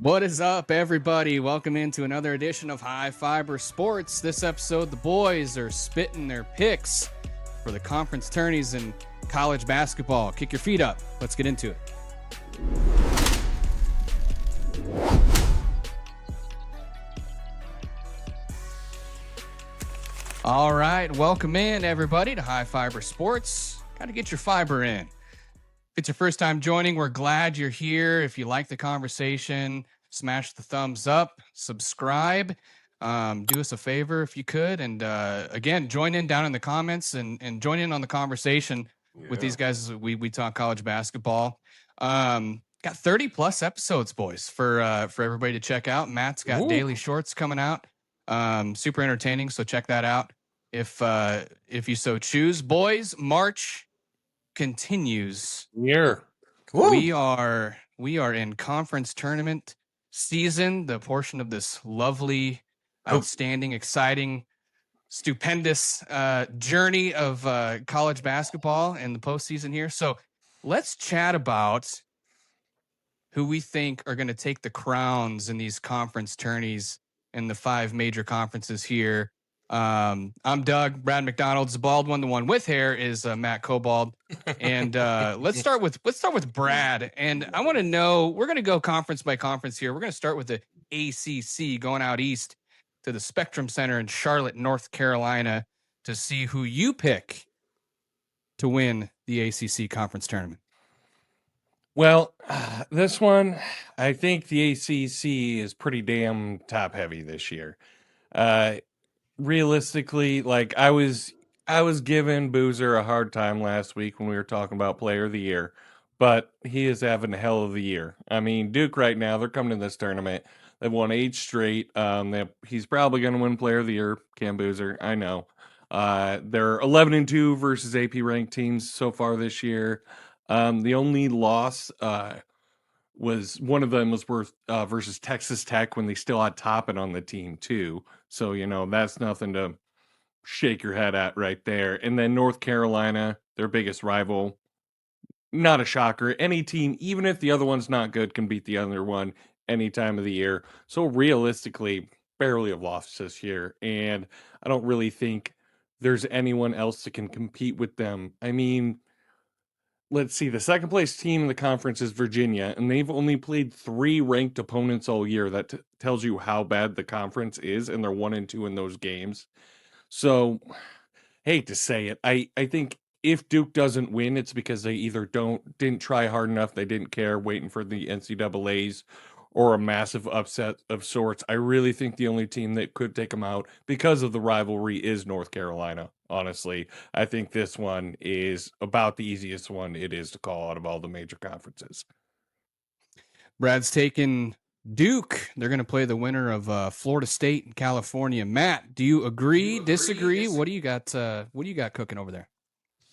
What is up, everybody? Welcome into another edition of High Fiber Sports. This episode, the boys are spitting their picks for the conference tourneys in college basketball. Kick your feet up. Let's get into it. All right, welcome in, everybody, to High Fiber Sports. Got to get your fiber in. If it's your first time joining, we're glad you're here. If you like the conversation, smash the thumbs up, subscribe. Do us a favor if you could. And again, join in down in the comments and join in on the conversation with these guys as we talk college basketball. Got 30 plus episodes, boys, for everybody to check out. Matt's got daily shorts coming out. Super entertaining, so check that out if you so choose. Boys, March continues. Cool. We are in conference tournament season, the portion of this lovely, outstanding, exciting, stupendous journey of college basketball and the postseason here. So let's chat about who we think are going to take the crowns in these conference tourneys in the 5 major conferences here. I'm Doug. Brad McDonald's the bald one. The one with hair is Matt Cobald. And let's start with Brad. And I want to know, we're going to go conference by conference here. We're going to start with the ACC, going out east to the Spectrum Center in Charlotte, North Carolina, to see who you pick to win the ACC conference tournament. Well, this one, I think the ACC is pretty damn top heavy this year. Realistically, like I was giving Boozer a hard time last week when we were talking about player of the year, but he is having a hell of a year. I mean, Duke right now, they're coming to this tournament. They've won 8 straight. He's probably going to win player of the year, Cam Boozer. I know. They're 11-2 versus AP ranked teams so far this year. The only loss was one of them was versus Texas Tech when they still had Toppin on the team too. So, that's nothing to shake your head at right there. And then North Carolina, their biggest rival, not a shocker. Any team, even if the other one's not good, can beat the other one any time of the year. So realistically, barely have lost this year. And I don't really think there's anyone else that can compete with them. I mean, let's see, the second place team in the conference is Virginia, and they've only played 3 ranked opponents all year. That tells you how bad the conference is, and they're 1-2 in those games. So, hate to say it, I think if Duke doesn't win, it's because they either didn't try hard enough, they didn't care, waiting for the NCAAs, or a massive upset of sorts. I really think the only team that could take them out because of the rivalry is North Carolina. Honestly, I think this one is about the easiest one it is to call out of all the major conferences. Brad's taking Duke. They're going to play the winner of Florida State and California. Matt, do you agree, disagree? What do you got? What do you got cooking over there?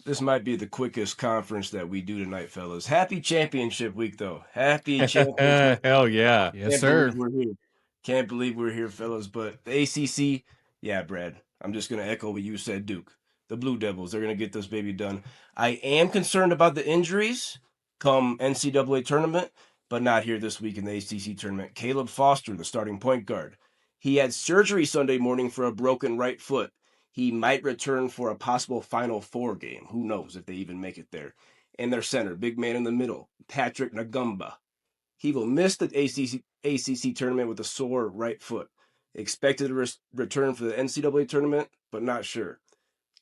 This might be the quickest conference that we do tonight, fellas. Happy championship week, though. Happy championship. Hell yeah. Yes, sir. Can't believe we're here, fellas. But the ACC, yeah, Brad, I'm just going to echo what you said, Duke. The Blue Devils, they're going to get this baby done. I am concerned about the injuries come NCAA tournament, but not here this week in the ACC tournament. Caleb Foster, the starting point guard. He had surgery Sunday morning for a broken right foot. He might return for a possible Final Four game. Who knows if they even make it there. And their center, big man in the middle, Patrick Ngumba. He will miss the ACC tournament with a sore right foot. Expected to return for the NCAA tournament, but not sure.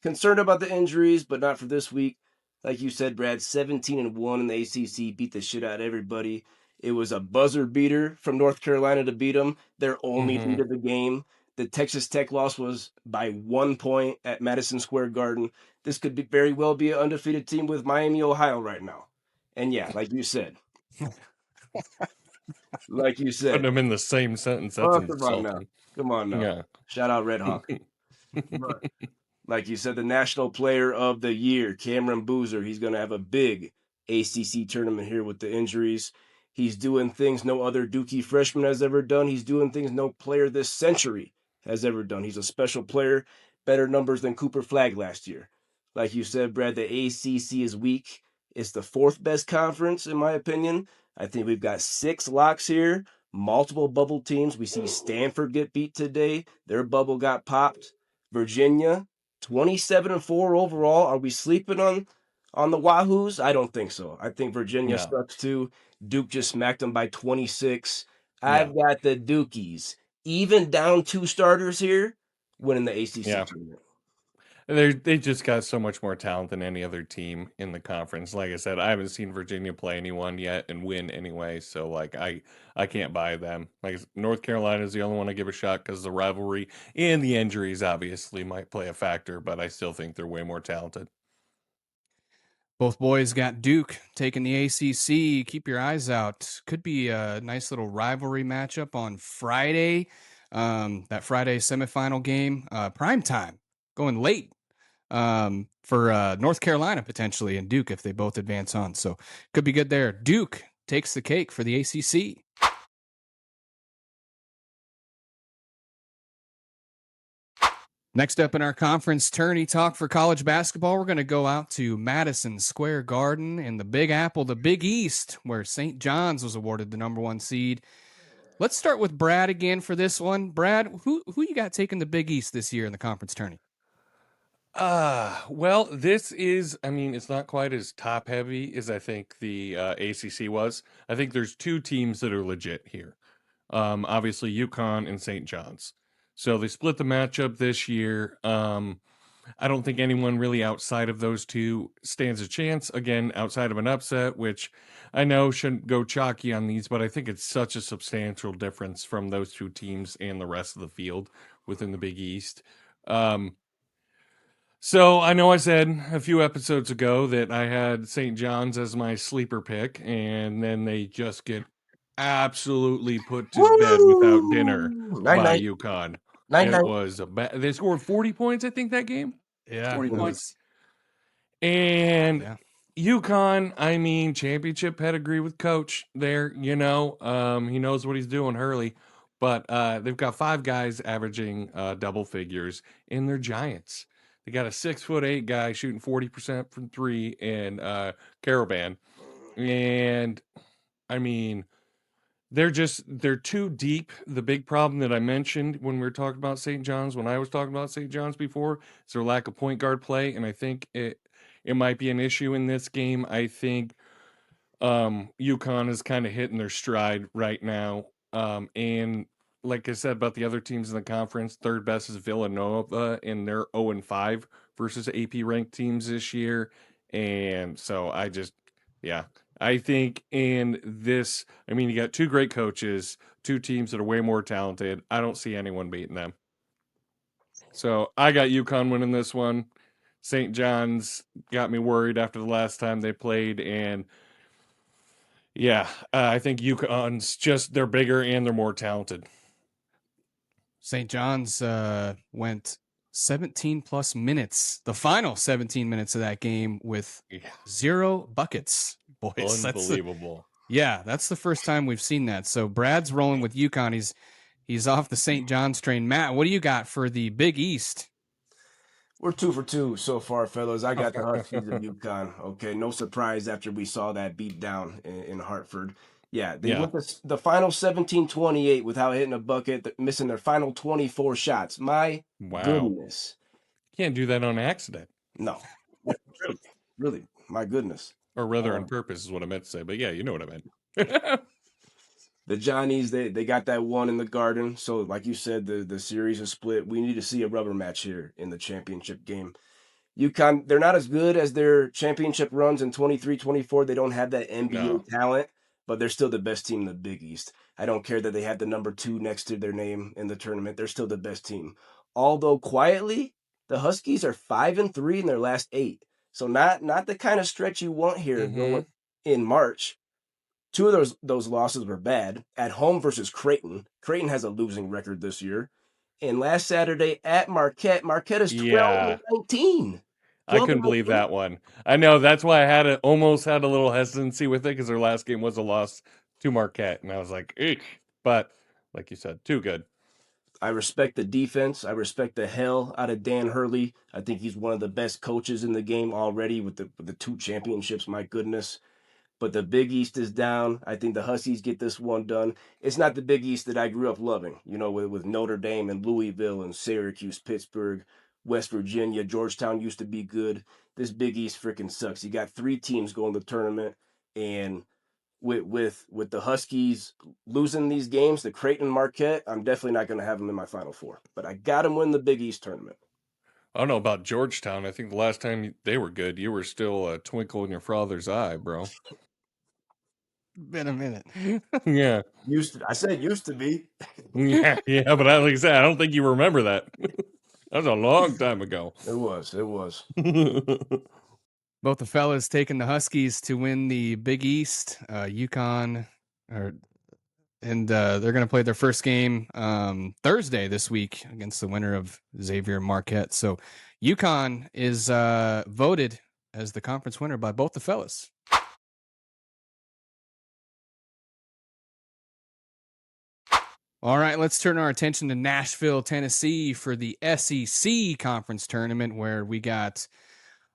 Concerned about the injuries, but not for this week. Like you said, Brad, 17-1 in the ACC, beat the shit out of everybody. It was a buzzer beater from North Carolina to beat them. Their only lead of the game. The Texas Tech loss was by 1 point at Madison Square Garden. This could very well be an undefeated team with Miami, Ohio right now. And yeah, like you said. Putting them in the same sentence. That's insulting. Come on now. Yeah. Shout out Red Hawk. But, like you said, the National Player of the Year, Cameron Boozer, he's going to have a big ACC tournament here with the injuries. He's doing things no other Dookie freshman has ever done. He's doing things no player this century has ever done. He's a special player, better numbers than Cooper Flagg last year. Like you said, Brad, the ACC is weak. It's the 4th best conference, in my opinion. I think we've got 6 locks here. multiple bubble teams. We see Stanford get beat today. Their bubble got popped. Virginia, 27-4 overall. Are we sleeping on the Wahoos? I don't think so. I think Virginia No. sucks too. Duke just smacked them by 26. Yeah. I've got the Dukies, even down 2 starters here, winning the ACC Yeah. tournament. They just got so much more talent than any other team in the conference. Like I said, I haven't seen Virginia play anyone yet and win anyway, so like I can't buy them. Like North Carolina is the only one I give a shot because the rivalry and the injuries obviously might play a factor, but I still think they're way more talented. Both boys got Duke taking the ACC. Keep your eyes out. Could be a nice little rivalry matchup on Friday. That Friday semifinal game, prime time, going late for North Carolina potentially and Duke if they both advance on. So could be good there. Duke takes the cake for the ACC. Next up in our conference tourney talk for college basketball, we're going to go out to Madison Square Garden in the Big Apple, the Big East, where St. John's was awarded the number 1 seed. Let's start with Brad again for this one. Brad, who you got taking the Big East this year in the conference tourney? Well, this is, I mean, it's not quite as top heavy as I think the ACC was. I think there's 2 teams that are legit here. Obviously UConn and St. John's. So they split the matchup this year. I don't think anyone really outside of those 2 stands a chance. Again, outside of an upset, which I know shouldn't go chalky on these, but I think it's such a substantial difference from those 2 teams and the rest of the field within the Big East. So I know I said a few episodes ago that I had St. John's as my sleeper pick, and then they just get absolutely put to bed without dinner Night by night. UConn. Night It night. was they scored 40 points, I think, that game. Yeah, 40 it points. was. And Yeah. UConn, I mean, championship pedigree with coach there, he knows what he's doing, Hurley. But they've got 5 guys averaging double figures, and they're giants. They got a 6'8" guy shooting 40% from 3 and Caravan. And I mean, they're too deep. The big problem that I mentioned when we were talking about St. John's, when I was talking about St. John's before, is their lack of point guard play, and I think it might be an issue in this game. I think UConn is kind of hitting their stride right now. And like I said about the other teams in the conference, third best is Villanova, and they're 0-5 versus AP ranked teams this year. And so yeah, I think in this, I mean, you got 2 great coaches, 2 teams that are way more talented. I don't see anyone beating them. So I got UConn winning this one. St. John's got me worried after the last time they played, and yeah, I think UConn's they're bigger and they're more talented. St. John's went 17 plus minutes, the final 17 minutes of that game with 0 buckets. Boys, Unbelievable. That's the first time we've seen that. So Brad's rolling with UConn. He's off the St. John's train. Matt, what do you got for the Big East? We're 2 for 2 so far, fellas. I got the Huskies of UConn. Okay, no surprise after we saw that beat down in Hartford. Yeah, they went the final 17-28 without hitting a bucket, missing their final 24 shots. My goodness. Can't do that on accident. No. Really, my goodness. Or rather on purpose is what I meant to say. But yeah, you know what I meant. The Johnnies, they got that one in the Garden. So like you said, the series is split. We need to see a rubber match here in the championship game. UConn, they're not as good as their championship runs in 23-24. They don't have that NBA talent, but they're still the best team in the Big East. I don't care that they have the number 2 next to their name in the tournament. They're still the best team. Although quietly, the Huskies are 5-3 in their last 8. So not the kind of stretch you want here going in March. 2 of those losses were bad. At home versus Creighton. Creighton has a losing record this year. And last Saturday at Marquette, Marquette is 12-19. I couldn't believe that one. I know, that's why I almost had a little hesitancy with it, because their last game was a loss to Marquette, and I was like, eek. But like you said, too good. I respect the defense. I respect the hell out of Dan Hurley. I think he's one of the best coaches in the game already with the 2 championships. My goodness. but the Big East is down. I think the Huskies get this one done. It's not the Big East that I grew up loving, with Notre Dame and Louisville and Syracuse, Pittsburgh, West Virginia, Georgetown used to be good. This Big East freaking sucks. You got 3 teams going to the tournament, and with the Huskies losing these games, the Creighton and Marquette, I'm definitely not going to have them in my Final Four. But I got them win the Big East tournament. I don't know about Georgetown. I think the last time they were good, you were still a twinkle in your father's eye, bro. Been a minute. Yeah. I said used to be. Yeah, but like I said, I don't think you remember that. That was a long time ago. It was. Both the fellas taking the Huskies to win the Big East. UConn, and they're going to play their first game Thursday this week against the winner of Xavier Marquette. So UConn is voted as the conference winner by both the fellas. All right, let's turn our attention to Nashville, Tennessee for the SEC conference tournament, where we got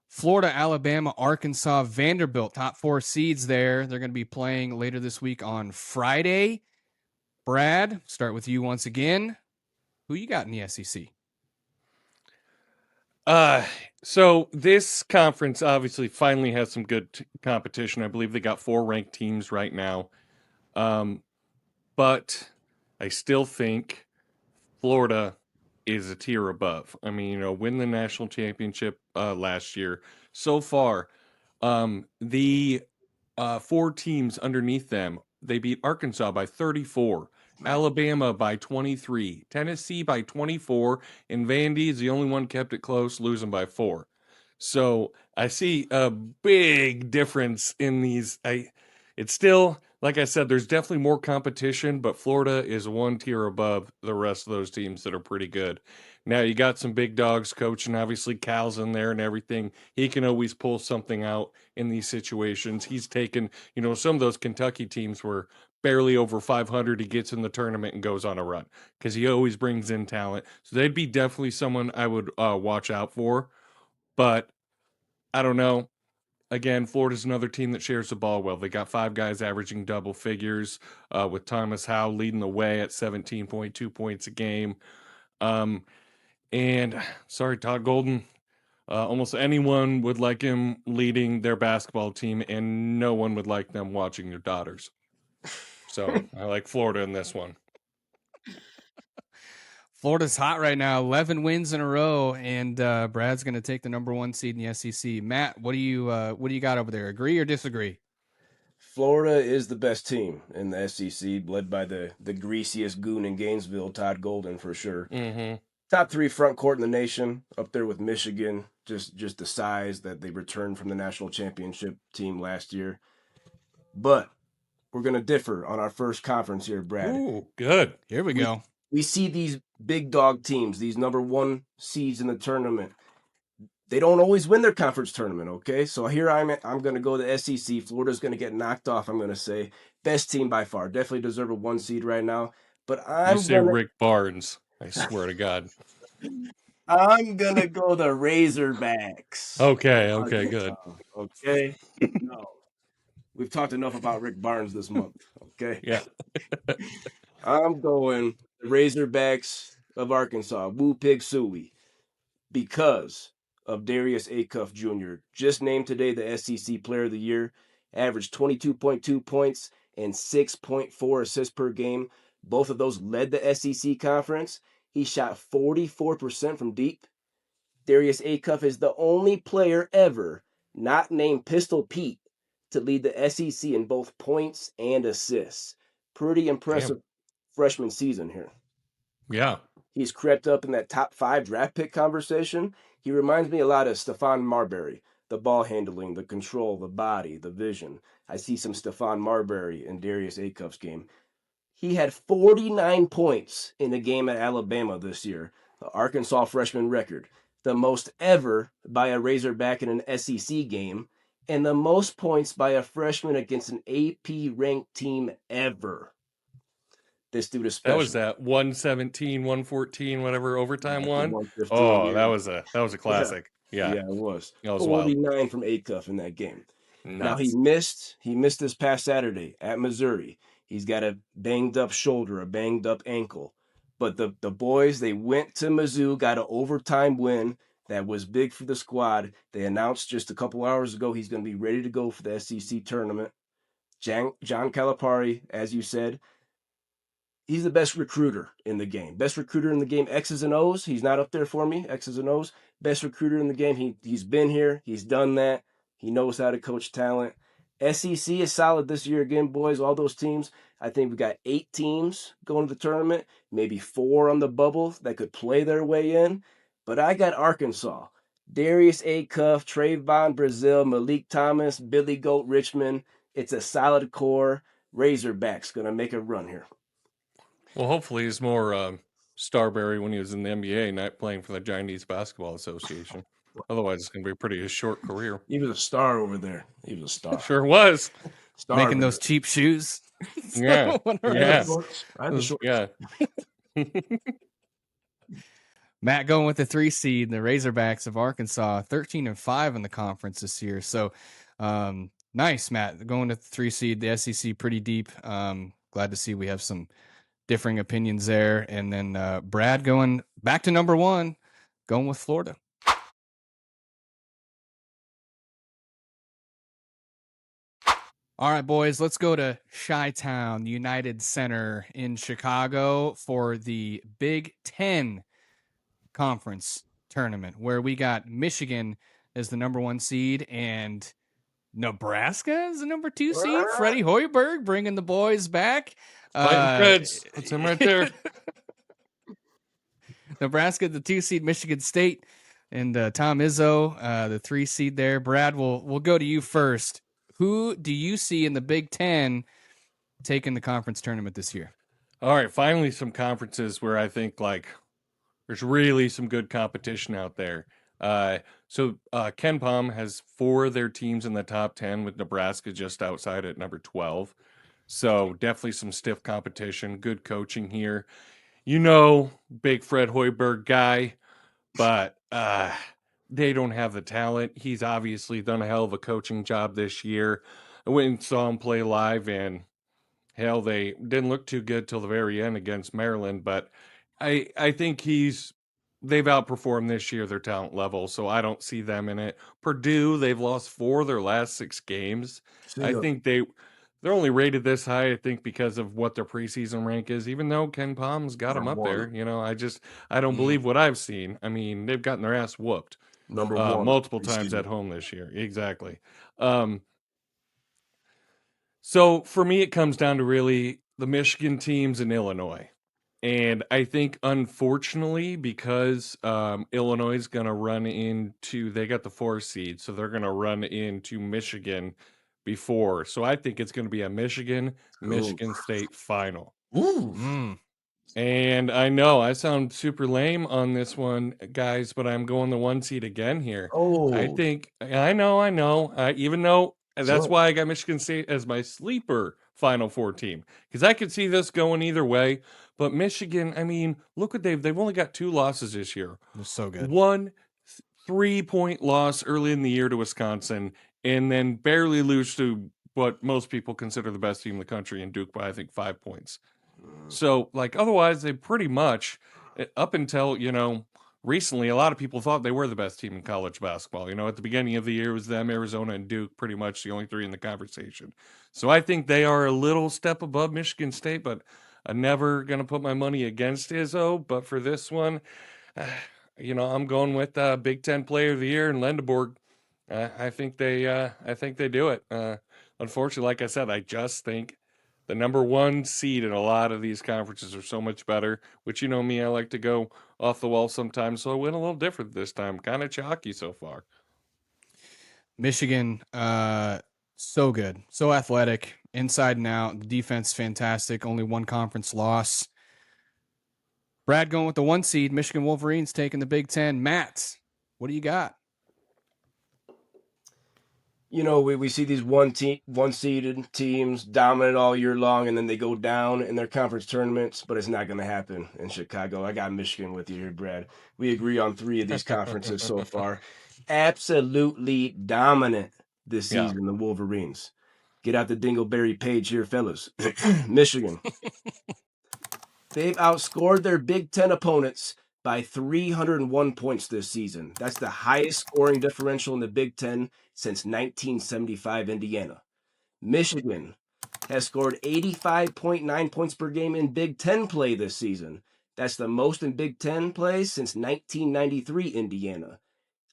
Florida, Alabama, Arkansas, Vanderbilt, top 4 seeds there. They're going to be playing later this week on Friday. Brad, start with you once again. Who you got in the SEC? So this conference obviously finally has some good competition. I believe they got 4 ranked teams right now. But I still think Florida is a tier above. I mean, win the national championship last year. So far, the 4 teams underneath them, they beat Arkansas by 34, Alabama by 23, Tennessee by 24, and Vandy is the only one kept it close, losing by 4. So I see a big difference in these. It's still, like I said, there's definitely more competition, but Florida is 1 tier above the rest of those teams that are pretty good. Now you got some big dogs coaching, obviously Cal's in there and everything. He can always pull something out in these situations. He's taken, some of those Kentucky teams were barely over 500. He gets in the tournament and goes on a run because he always brings in talent. So they'd be definitely someone I would watch out for. But I don't know. Again, Florida's another team that shares the ball well. They got 5 guys averaging double figures, with Thomas Howe leading the way at 17.2 points a game. And sorry, Todd Golden. Almost anyone would like him leading their basketball team, and no one would like them watching their daughters. So I like Florida in this one. Florida's hot right now, 11 wins in a row, and Brad's going to take the number 1 seed in the SEC. Matt, what do you got over there? Agree or disagree? Florida is the best team in the SEC, led by the greasiest goon in Gainesville, Todd Golden, for sure. Mm-hmm. Top 3 front court in the nation, up there with Michigan. Just the size that they returned from the national championship team last year. But we're going to differ on our first conference here, Brad. Ooh, good. Here we go. We see these big dog teams, these number 1 seeds in the tournament. They don't always win their conference tournament, okay? So here I'm going to go to the SEC. Florida's going to get knocked off, I'm going to say. Best team by far. Definitely deserve a 1 seed right now. But You say Rick Barnes. I swear to God. I'm going to go the Razorbacks. Okay, good. Okay? No. We've talked enough about Rick Barnes this month, okay? Yeah. I'm going the Razorbacks of Arkansas, Woo Pig Sooie, because of Darius Acuff Jr., just named today the SEC Player of the Year, averaged 22.2 points and 6.4 assists per game. Both of those led the SEC conference. He shot 44% from deep. Darius Acuff is the only player ever not named Pistol Pete to lead the SEC in both points and assists. Pretty impressive freshman season here. Yeah. He's crept up in that top 5 draft pick conversation. He reminds me a lot of Stephon Marbury. The ball handling, the control, the body, the vision. I see some Stephon Marbury in Darius Acuff's game. He had 49 points in a game at Alabama this year, the Arkansas freshman record, the most ever by a Razorback in an SEC game, and the most points by a freshman against an AP-ranked team ever. This dude is special. That was that 117, 114, whatever overtime one. 115, Oh, yeah. that was a classic. Yeah. Yeah, it was. That was 49 from Acuff in that game. Now Nuts. he missed this past Saturday at Missouri. He's got a banged up shoulder, a banged up ankle. But the boys, they went to Mizzou, got an overtime win that was big for the squad. They announced just a couple hours ago he's going to be ready to go for the SEC tournament. John Calipari, as you said, he's the best recruiter in the game. Best recruiter in the game, X's and O's. He's not up there for me, X's and O's. Best recruiter in the game. He's been here. He's done that. He knows how to coach talent. SEC is solid this year again, boys. All those teams. I think we've got 8 teams going to the tournament, maybe 4 on the bubble that could play their way in. But I got Arkansas. Darius A. Cuff, Trayvon Brazil, Malik Thomas, Billy Goat Richmond. It's a solid core. Razorbacks going to make a run here. Well, hopefully he's more Starberry when he was in the NBA, not playing for the Chinese Basketball Association. Otherwise, it's going to be a pretty short career. He was a star over there. He was a star. Sure was. Star Making those cheap shoes. Yeah. Yeah. I had the shorts. Yeah. Matt going with the 3 seed, the Razorbacks of Arkansas, 13-5 in the conference this year. So nice, Matt, going to the 3 seed, the SEC pretty deep. Glad to see we have some differing opinions there. And then Brad going back to number 1, going with Florida. All right, boys, let's go to Chi-Town United Center in Chicago for the Big Ten Conference Tournament, where we got Michigan as the number 1 seed and Nebraska as the number 2 seed. Freddie Hoiberg bringing the boys back. Fighting Reds. That's him right there. Nebraska, the 2 seed, Michigan State, and Tom Izzo, the 3 seed there. Brad, we'll go to you first. Who do you see in the Big Ten taking the conference tournament this year? All right, finally some conferences where I think there's really some good competition out there. So Ken Pom has 4 of their teams in the top 10 with Nebraska just outside at number 12. So definitely some stiff competition, good coaching here. Big Fred Hoiberg guy, but they don't have the talent. He's obviously done a hell of a coaching job this year. I went and saw him play live, and hell, they didn't look too good till the very end against Maryland. But I think they've outperformed this year their talent level, so I don't see them in it. Purdue, they've lost 4 of their last 6 games. I think they're only rated this high, I think, because of what their preseason rank is, even though Ken Palm's got them up there. I don't believe what I've seen. I mean, they've gotten their ass whooped Number 1 multiple times at home this year. Exactly. So for me, it comes down to really the Michigan teams in Illinois. And I think, unfortunately, because Illinois is going to they got the 4 seed, so they're going to run into Michigan before. So I think it's going to be a Michigan State final. Ooh. And I know I sound super lame on this one, guys, but I'm going the 1 seed again here. Oh. I know. Even though that's why I got Michigan State as my sleeper Final Four team, because I could see this going either way. But Michigan, I mean, look what they've only got 2 losses this year. They're so good. 1 3-point loss early in the year to Wisconsin, and then barely lose to what most people consider the best team in the country in Duke by, I think, 5 points. So, otherwise, they pretty much, up until, recently, a lot of people thought they were the best team in college basketball. At the beginning of the year, it was them, Arizona, and Duke, pretty much the only 3 in the conversation. So I think they are a little step above Michigan State, but I'm never going to put my money against Izzo. But for this one, I'm going with Big Ten Player of the Year and Lendeborg. I think they do it. Unfortunately, like I said, I just think the number 1 seed in a lot of these conferences are so much better, which me, I like to go off the wall sometimes, so I went a little different this time. Kind of chalky so far. Michigan, so good, so athletic, inside and out. The defense, fantastic. Only 1 conference loss. Brad going with the 1 seed. Michigan Wolverines taking the Big Ten. Matt, what do you got? We see these 1-seeded teams dominant all year long, and then they go down in their conference tournaments, but it's not going to happen in Chicago. I got Michigan with you here, Brad. We agree on 3 of these conferences so far. Absolutely dominant this Yeah. season, the Wolverines. Get out the Dingleberry page here, fellas. Michigan. They've outscored their Big Ten opponents by 301 points this season. That's the highest scoring differential in the Big Ten since 1975 Indiana. Michigan has scored 85.9 points per game in Big Ten play this season. That's the most in Big Ten play since 1993 Indiana.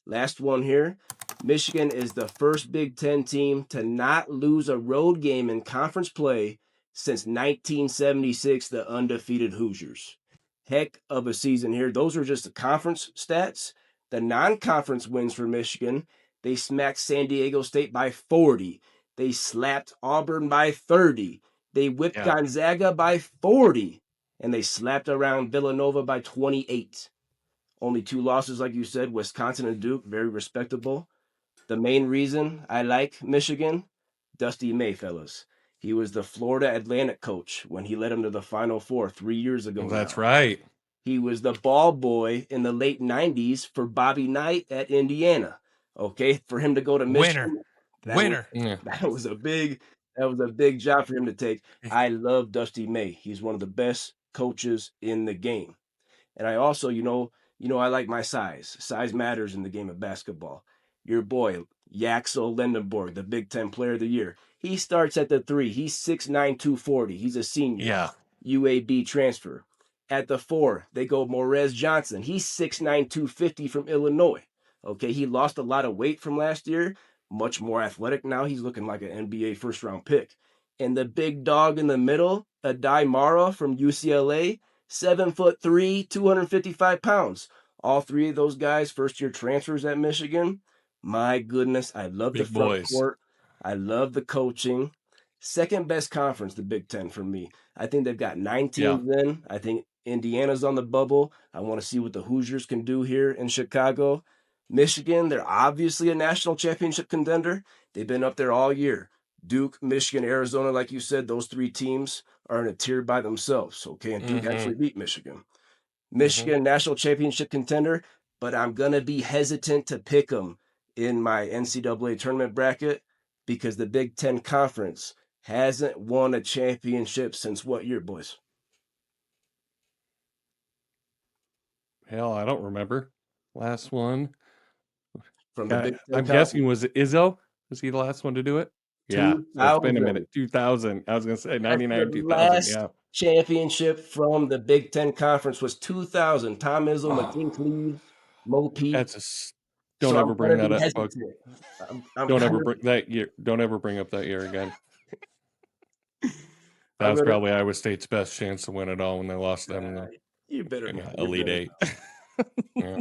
Last one here. Michigan is the first Big Ten team to not lose a road game in conference play since 1976, the undefeated Hoosiers. Heck of a season here. Those are just the conference stats. The non-conference wins for Michigan, they smacked San Diego State by 40. They slapped Auburn by 30. They whipped Gonzaga by 40. And they slapped around Villanova by 28. Only 2 losses, like you said, Wisconsin and Duke, very respectable. The main reason I like Michigan, Dusty May, fellas. He was the Florida Atlantic coach when he led them to the Final Four 3 years ago. That's right. He was the ball boy in the late 90s for Bobby Knight at Indiana. Okay, for him to go to Michigan, Winner. that was a big job for him to take. I love Dusty May. He's one of the best coaches in the game. And I also, I like my size. Size matters in the game of basketball. Your boy, Yaxel Lendenborg, the Big Ten Player of the Year. He starts at the 3. He's 6'9", 240. He's a senior. Yeah. UAB transfer. At the 4, they go Morez Johnson. He's 6'9", 250 from Illinois. Okay, he lost a lot of weight from last year. Much more athletic now. He's looking like an NBA first-round pick. And the big dog in the middle, Adai Mara from UCLA, 7'3", 255 pounds. All 3 of those guys, first-year transfers at Michigan. My goodness, I love the front court. I love the coaching. Second best conference, the Big Ten for me. I think they've got 9 teams in. I think Indiana's on the bubble. I want to see what the Hoosiers can do here in Chicago. Michigan, they're obviously a national championship contender. They've been up there all year. Duke, Michigan, Arizona, like you said, those 3 teams are in a tier by themselves, okay? And Duke actually beat Michigan. Michigan, national championship contender, but I'm going to be hesitant to pick them in my NCAA tournament bracket because the Big Ten Conference hasn't won a championship since what year, boys? Hell, I don't remember. Last one. From the Big Ten I'm guessing, was it Izzo? Was he the last one to do it? Yeah, so it's been a minute. 2000. I was going to say 99, 2000. Last championship from the Big Ten Conference was 2000. Tom Izzo, McKin Cleave, Mo Pete. Don't ever bring that up. Don't ever bring that year. Don't ever bring up that year again. That was probably Iowa State's best chance to win it all when they lost them in the Elite Eight. Yeah.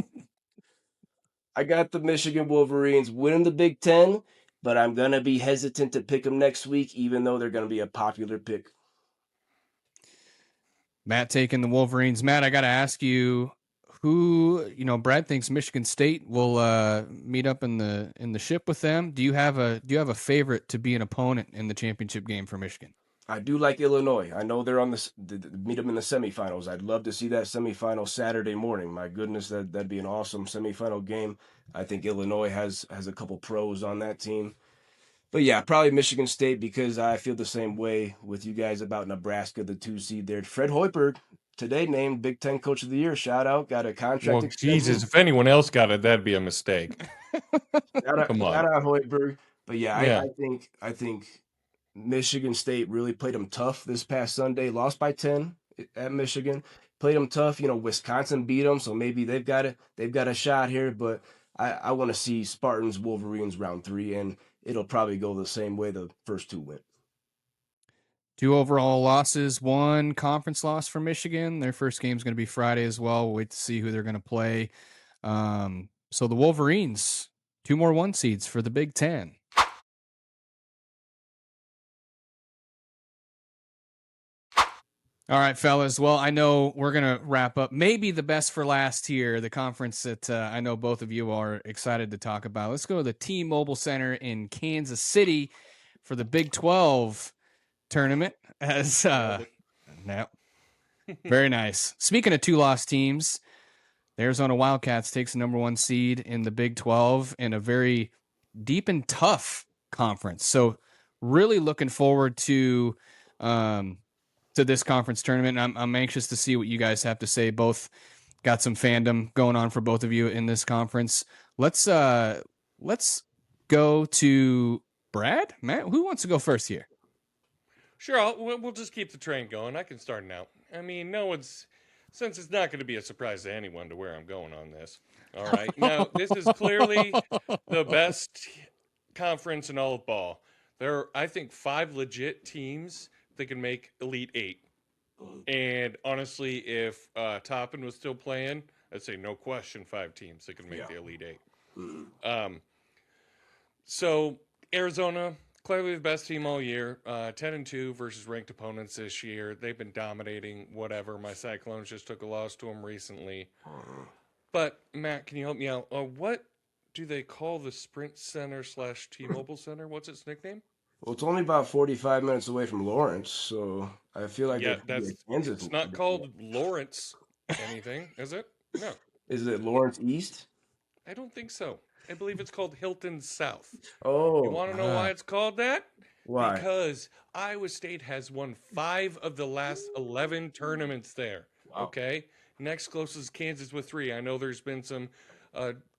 I got the Michigan Wolverines winning the Big Ten, but I'm going to be hesitant to pick them next week, even though they're going to be a popular pick. Matt taking the Wolverines. Matt, I got to ask you, who, Brad thinks Michigan State will meet up in the ship with them. Do you have a favorite to be an opponent in the championship game for Michigan? I do like Illinois. I know they're on meet them in the semifinals. I'd love to see that semifinal Saturday morning. My goodness, that'd be an awesome semifinal game. I think Illinois has a couple pros on that team. But yeah, probably Michigan State because I feel the same way with you guys about Nebraska, the 2 seed there. Fred Hoiberg, today named Big Ten Coach of the Year. Shout out, got a contract extension. Jesus, if anyone else got it, that'd be a mistake. Come on. Shout out Hoiberg. But yeah, I think Michigan State really played them tough this past Sunday. Lost by 10 at Michigan. Played them tough. Wisconsin beat them, so maybe they've got a shot here. But I want to see Spartans Wolverines round 3, and it'll probably go the same way the first 2 went. 2 overall losses, 1 conference loss for Michigan. Their first game is going to be Friday as well. We'll wait to see who they're going to play. So the Wolverines, 2 more 1 seeds for the Big Ten. All right, fellas. Well, I know we're going to wrap up maybe the best for last here, the conference that I know both of you are excited to talk about. Let's go to the T-Mobile Center in Kansas City for the Big 12 tournament. Very nice. Speaking of 2 lost teams, the Arizona Wildcats takes the number 1 seed in the Big 12 in a very deep and tough conference. So really looking forward to this conference tournament. I'm anxious to see what you guys have to say. Both got some fandom going on for both of you in this conference. Let's go to Brad. Matt, who wants to go first here? Sure, we'll just keep the train going. I can start now. I mean, since it's not going to be a surprise to anyone to where I'm going on this. All right. Now, this is clearly the best conference in all of ball. There are, I think, 5 legit teams that can make Elite 8. And honestly, if Toppin was still playing, I'd say no question 5 teams that can make the Elite 8. So Arizona, clearly the best team all year. 10-2 versus ranked opponents this year. They've been dominating. Whatever. My Cyclones just took a loss to them recently. But Matt, can you help me out? What do they call the Sprint Center / T-Mobile Center? What's its nickname? Well, it's only about 45 minutes away from Lawrence, so I feel like it's not called Lawrence anything, is it? No. Is it Lawrence East? I don't think so. I believe it's called Hilton South. Oh. You want to know why it's called that? Why? Because Iowa State has won 5 of the last 11 tournaments there. Wow. Okay? Next closest is Kansas with 3. I know there's been some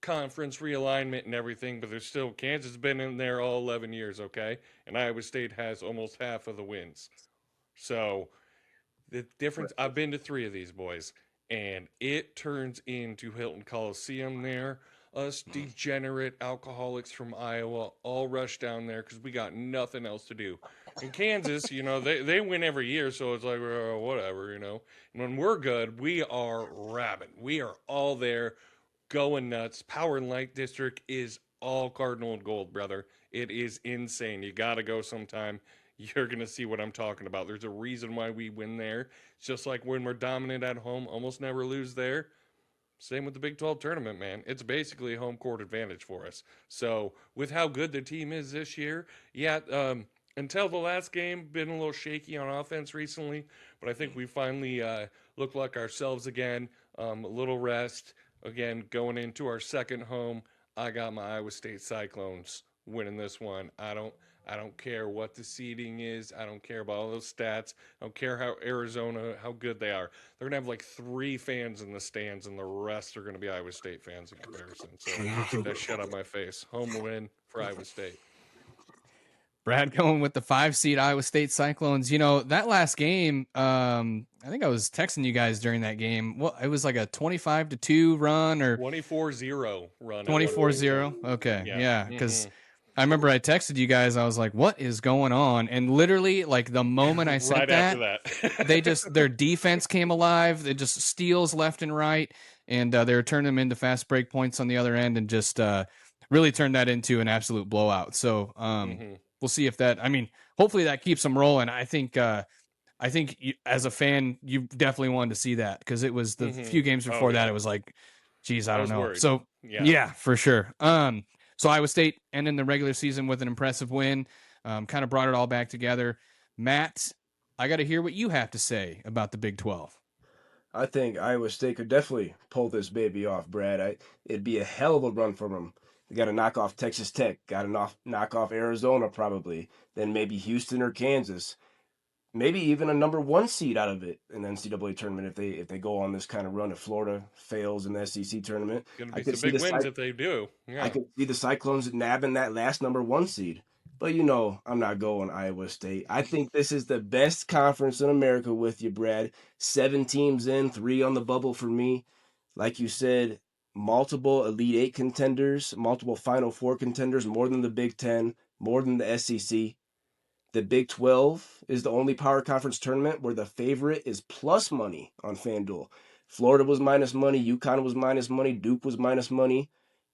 conference realignment and everything, but there's still Kansas has been in there all 11 years, okay? And Iowa State has almost half of the wins. So the difference, I've been to 3 of these boys, and it turns into Hilton Coliseum there. Us degenerate alcoholics from Iowa all rush down there because we got nothing else to do. In Kansas, you know, they win every year, so it's like, whatever, you know. And when we're good, we are rabid. We are all there going nuts. Power and Light District is all Cardinal and Gold, brother. It is insane. You got to go sometime. You're going to see what I'm talking about. There's a reason why we win there. It's just like when we're dominant at home, almost never lose there. Same with the Big 12 tournament, man. It's basically a home court advantage for us. So with how good the team is this year, until the last game, been a little shaky on offense recently, but I think we finally look like ourselves again. A little rest. Again, going into our second home, I got my Iowa State Cyclones winning this one. I don't care what the seeding is. I don't care about all those stats. I don't care how good they are. They're going to have like 3 fans in the stands, and the rest are going to be Iowa State fans in comparison. So that shut up my face. Home win for Iowa State. Brad going with the 5-seed Iowa State Cyclones. You know, that last game, I think I was texting you guys during that game. Well, it was like a 25-2 run or 24-0 run. 24-0. Okay. Yeah. Because I remember I texted you guys. I was like, what is going on? And literally, like, the moment I said right that, their defense came alive. It just steals left and right. And they were turning them into fast break points on the other end and just really turned that into an absolute blowout. So we'll see if that, I mean, hopefully that keeps them rolling. I think you, as a fan, you definitely wanted to see that because it was the few games before that. It was like, geez, I don't know. Worried. So yeah, for sure. So Iowa State ending the regular season with an impressive win, kind of brought it all back together. Matt, I got to hear what you have to say about the Big 12. I think Iowa State could definitely pull this baby off, Brad. It'd be a hell of a run for them. They got to knock off Texas Tech, got to knock off Arizona probably, then maybe Houston or Kansas, maybe even a number 1 seed out of it in the NCAA tournament if they go on this kind of run. If Florida fails in the SEC tournament, going to be some big wins if they do. Yeah. I could see the Cyclones nabbing that last number 1 seed. But, you know, I'm not going Iowa State. I think this is the best conference in America with you, Brad. 7 teams in, 3 on the bubble for me. Like you said, multiple Elite 8 contenders, multiple Final 4 contenders, more than the Big 10, more than the SEC. The Big 12 is the only power conference tournament where the favorite is plus money on FanDuel. Florida was minus money. UConn was minus money. Duke was minus money.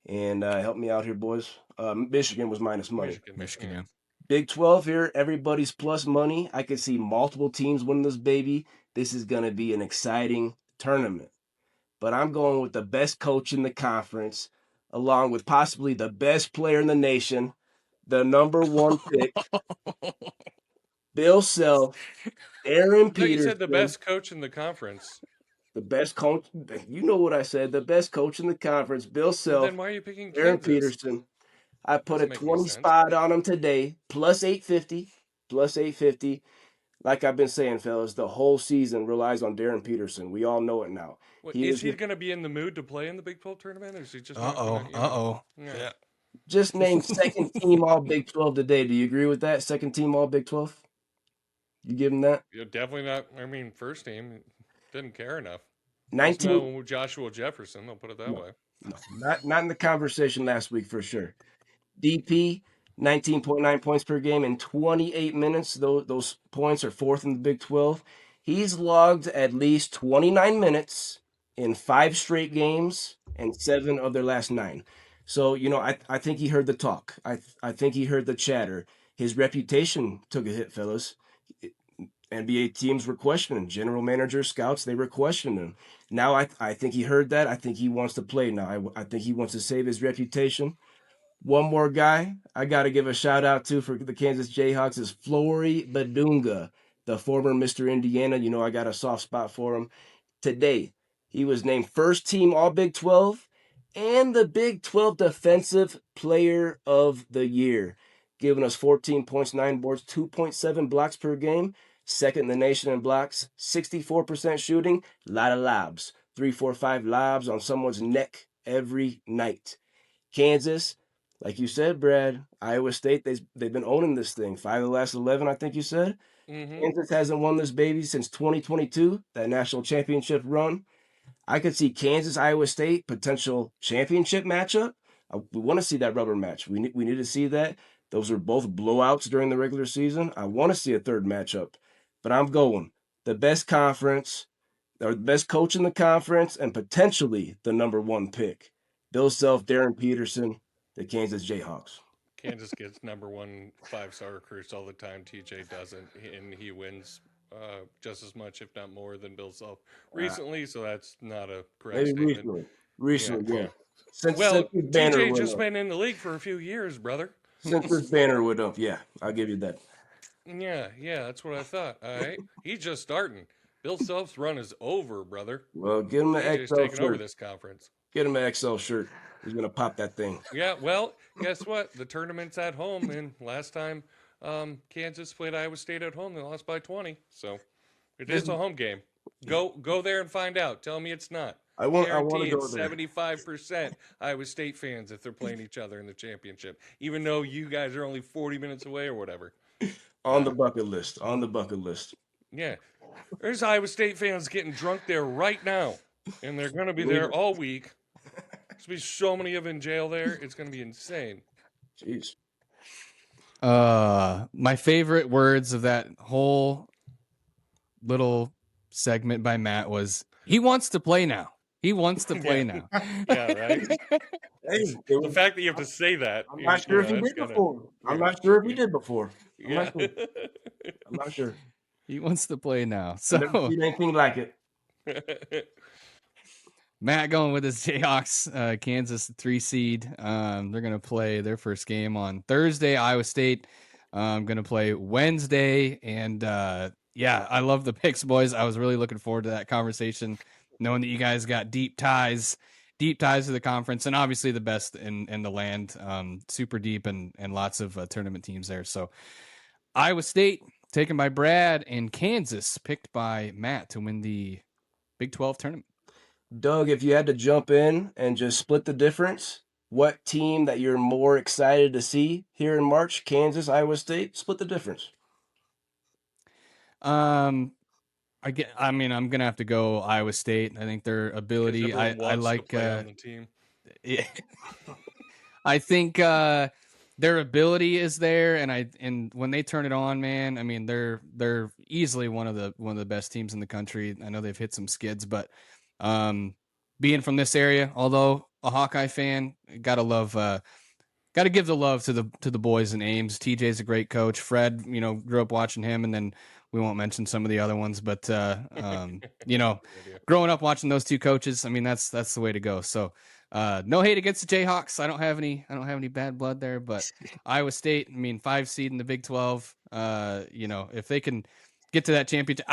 And help me out here, boys. Michigan was minus money. Michigan, yeah. Big 12 here, everybody's plus money. I could see multiple teams winning this baby. This is going to be an exciting tournament. But I'm going with the best coach in the conference, along with possibly the best player in the nation, the number 1 pick, Bill Self, Aaron Peterson. You said the best coach in the conference. The best coach, you know what I said, the best coach in the conference, Bill Self. Then why are you picking Aaron Kansas? Peterson. I put Doesn't a make any 20 sense. spot on him today, plus 850. Plus 850. Like I've been saying, fellas, the whole season relies on Darren Peterson. We all know it now. What, He is was he going to be in the mood to play in the Big 12 tournament, or is he just not going to? Yeah. just named second team All Big 12 today. Do you agree with that? Second team All Big 12? You give him that? Yeah, definitely not. I mean, first team didn't care enough. He's 19. no Joshua Jefferson. I'll put it that No, way. no, not in the conversation last week for sure. DP, 19.9 points per game in 28 minutes. Those points are fourth in the Big 12. He's logged at least 29 minutes in 5 straight games and 7 of their last 9. So, I think he heard the talk. I think he heard the chatter. His reputation took a hit, fellas. NBA teams were questioning him. General manager, scouts, they were questioning him. Now I think he heard that. I think he wants to play now. I think he wants to save his reputation. One more guy I got to give a shout out to for the Kansas Jayhawks is Flory Badunga, the former Mr. Indiana. I got a soft spot for him. Today, he was named first team All Big 12 and the Big 12 Defensive Player of the Year, giving us 14 points, 9 boards, 2.7 blocks per game. Second in the nation in blocks, 64% shooting, lot of lobs. 3, 4, 5 lobs on someone's neck every night. Kansas, like you said, Brad, Iowa State, they've been owning this thing. 5 of the last 11, I think you said. Mm-hmm. Kansas hasn't won this baby since 2022, that national championship run. I could see Kansas, Iowa State, potential championship matchup. We want to see that rubber match. We need to see that. Those are both blowouts during the regular season. I want to see a third matchup, but I'm going the best conference, or the best coach in the conference, and potentially the number 1 pick. Bill Self, Darren Peterson, the Kansas Jayhawks. Kansas gets number 1 5-star recruits all the time. TJ doesn't, and he wins just as much, if not more, than Bill Self recently. So that's not a correct Maybe statement. recently, yeah. Since Well, this banner TJ went just up. been in the league for a few years, brother. Since this banner went up, yeah, I'll give you that. Yeah, that's what I thought. All right, he's just starting. Bill Self's run is over, brother. Well, get him an TJ's XL taking over shirt. this conference. Get him an XL shirt. He's gonna pop that thing. Yeah, well, guess what? The tournament's at home, and last time Kansas played Iowa State at home, they lost by 20. So it is a home game. Go there and find out. Tell me it's not. I want Guarantee to go it's there. 75% Iowa State fans if they're playing each other in the championship, even though you guys are only 40 minutes away or whatever. On the bucket list. On the bucket list. Yeah. There's Iowa State fans getting drunk there right now, and they're going to be there all week. There's going to be so many of them in jail there. It's going to be insane. Jeez. My favorite words of that whole little segment by Matt was, he wants to play now. He wants to play now. Yeah, right? Hey, The fact that you have to say that. I'm not sure if he did before. I'm not sure if he did before. I'm not sure. He wants to play now. I've never So seen anything like it. Matt going with his Jayhawks, Kansas 3 seed. They're going to play their first game on Thursday. Iowa State going to play Wednesday. And yeah, I love the picks, boys. I was really looking forward to that conversation, knowing that you guys got deep ties to the conference, and obviously the best in the land, super deep, and lots of tournament teams there. So Iowa State taken by Brad, and Kansas picked by Matt to win the Big 12 tournament. Doug, if you had to jump in and just split the difference, what team that you're more excited to see here in March? Kansas, Iowa State? Split the difference. I'm gonna have to go Iowa State. I think their ability. I like. To play on the team. Yeah. I think their ability is there, and when they turn it on, man, I mean they're easily one of the best teams in the country. I know they've hit some skids, but being from this area, although a Hawkeye fan, gotta give the love to the boys in Ames. TJ's a great coach. Fred, grew up watching him, and then we won't mention some of the other ones, but growing up watching those two coaches, I mean that's the way to go. So no hate against the Jayhawks. I don't have any bad blood there, but Iowa State, I mean 5 seed in the Big 12. If they can get to that championship,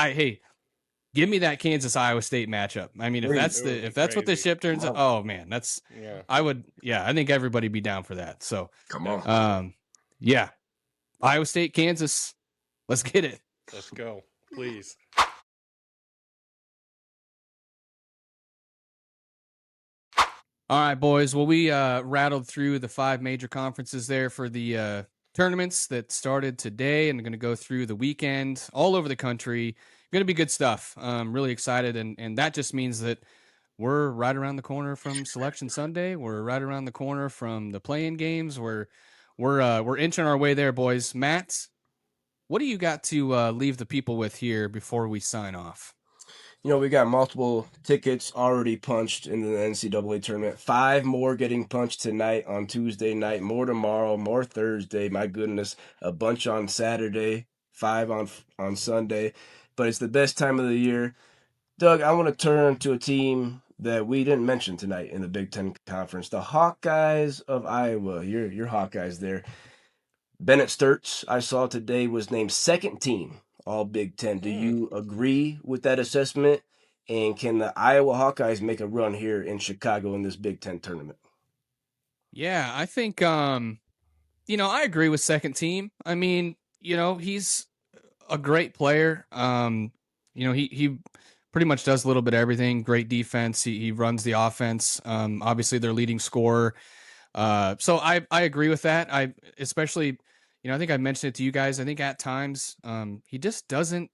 give give me that Kansas Iowa State matchup. I mean, if that's what the ship turns out, oh man, that's I think everybody be down for that. So come on. Yeah. Iowa State, Kansas. Let's get it. Let's go, please. All right, boys. Well, we rattled through the 5 major conferences there for the tournaments that started today and going to go through the weekend all over the country. Going to be good stuff. Really excited, and that just means that we're right around the corner from Selection Sunday. We're right around the corner from the play-in games. We're inching our way there, boys. Matt, what do you got to leave the people with here before we sign off? We got multiple tickets already punched in the NCAA tournament. 5 more getting punched tonight on Tuesday night, more tomorrow, more Thursday. My goodness, a bunch on Saturday, 5 on Sunday. But it's the best time of the year. Doug, I want to turn to a team that we didn't mention tonight in the Big Ten Conference, the Hawkeyes of Iowa. Your Hawkeyes there. Bennett Sturts, I saw today, was named second team All Big Ten. Do you agree with that assessment? And can the Iowa Hawkeyes make a run here in Chicago in this Big Ten tournament? Yeah, I think, I agree with second team. I mean, he's a great player. He pretty much does a little bit of everything. Great defense. He runs the offense. Obviously, their leading scorer. So I agree with that. I think I mentioned it to you guys. I think at times he just doesn't.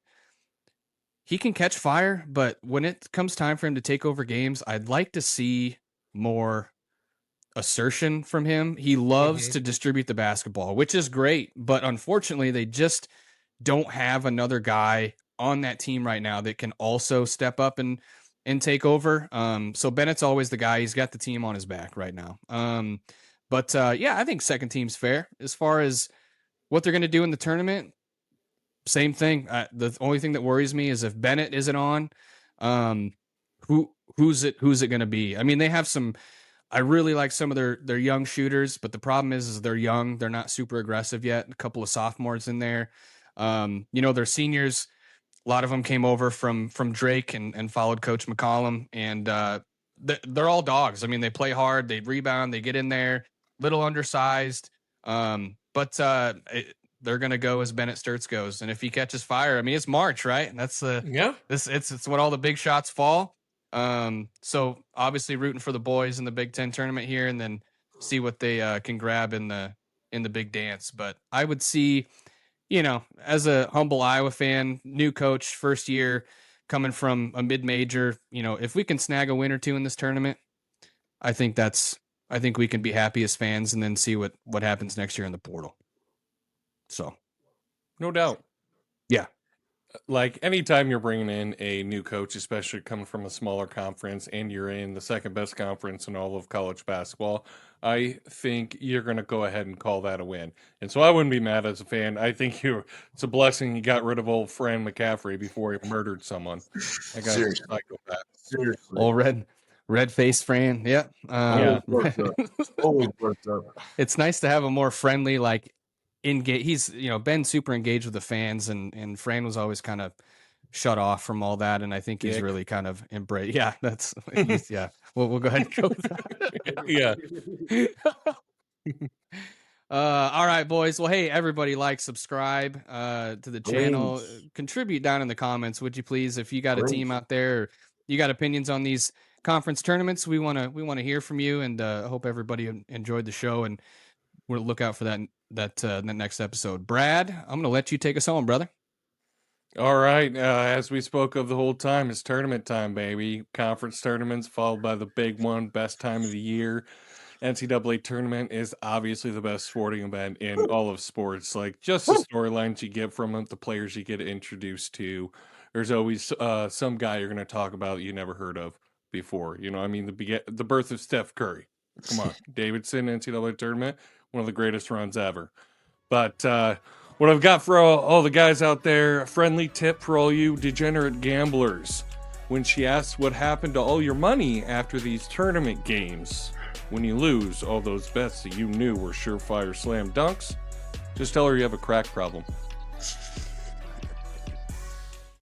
He can catch fire, but when it comes time for him to take over games, I'd like to see more assertion from him. He loves to distribute the basketball, which is great, but unfortunately, they just don't have another guy on that team right now that can also step up and take over. So Bennett's always the guy. He's got the team on his back right now. I think second team's fair as far as what they're going to do in the tournament. Same thing. The only thing that worries me is if Bennett isn't on, who's it going to be? I mean, they have I really like some of their young shooters, but the problem is they're young. They're not super aggressive yet. A couple of sophomores in there. Their seniors, a lot of them came over from Drake and followed Coach McCollum, and they're all dogs. I mean, they play hard, they rebound, they get in there, little undersized, but they're gonna go as Bennett Sturts goes. And if he catches fire, I mean, it's March, right? And that's it's when all the big shots fall. So obviously rooting for the boys in the Big Ten tournament here, and then see what they can grab in the big dance. But I would see, as a humble Iowa fan, new coach, first year, coming from a mid-major, if we can snag a win or two in this tournament, I think we can be happy as fans, and then see what happens next year in the portal. So, no doubt. Yeah. Like anytime you're bringing in a new coach, especially coming from a smaller conference, and you're in the second best conference in all of college basketball, I think you're going to go ahead and call that a win. And so I wouldn't be mad as a fan. I think it's a blessing you got rid of old Fran McCaffrey before he murdered someone. I got a psychopath. Seriously. Old red-faced Fran. Yeah. Always worked up. It's nice to have a more friendly, engage. He's been super engaged with the fans, and Fran was always kind of shut off from all that, and I think he's really kind of embraced. Yeah, that's yeah. We'll go ahead and go with that. Yeah. All right, boys. Well, hey, everybody, subscribe to the channel. Contribute down in the comments, would you please? If you got a team out there, or you got opinions on these conference tournaments, we want to hear from you, and I hope everybody enjoyed the show, and we'll look out for that next episode. Brad, I'm going to let you take us home, brother. All right. As we spoke of the whole time, it's tournament time, baby. Conference tournaments followed by the big one, best time of the year. NCAA tournament is obviously the best sporting event in all of sports. Just the storylines you get from it, the players you get introduced to. There's always some guy you're going to talk about you never heard of before. The birth of Steph Curry. Come on, Davidson, NCAA tournament, one of the greatest runs ever. But what I've got for all the guys out there, a friendly tip for all you degenerate gamblers. When she asks what happened to all your money after these tournament games, when you lose all those bets that you knew were surefire slam dunks, just tell her you have a crack problem.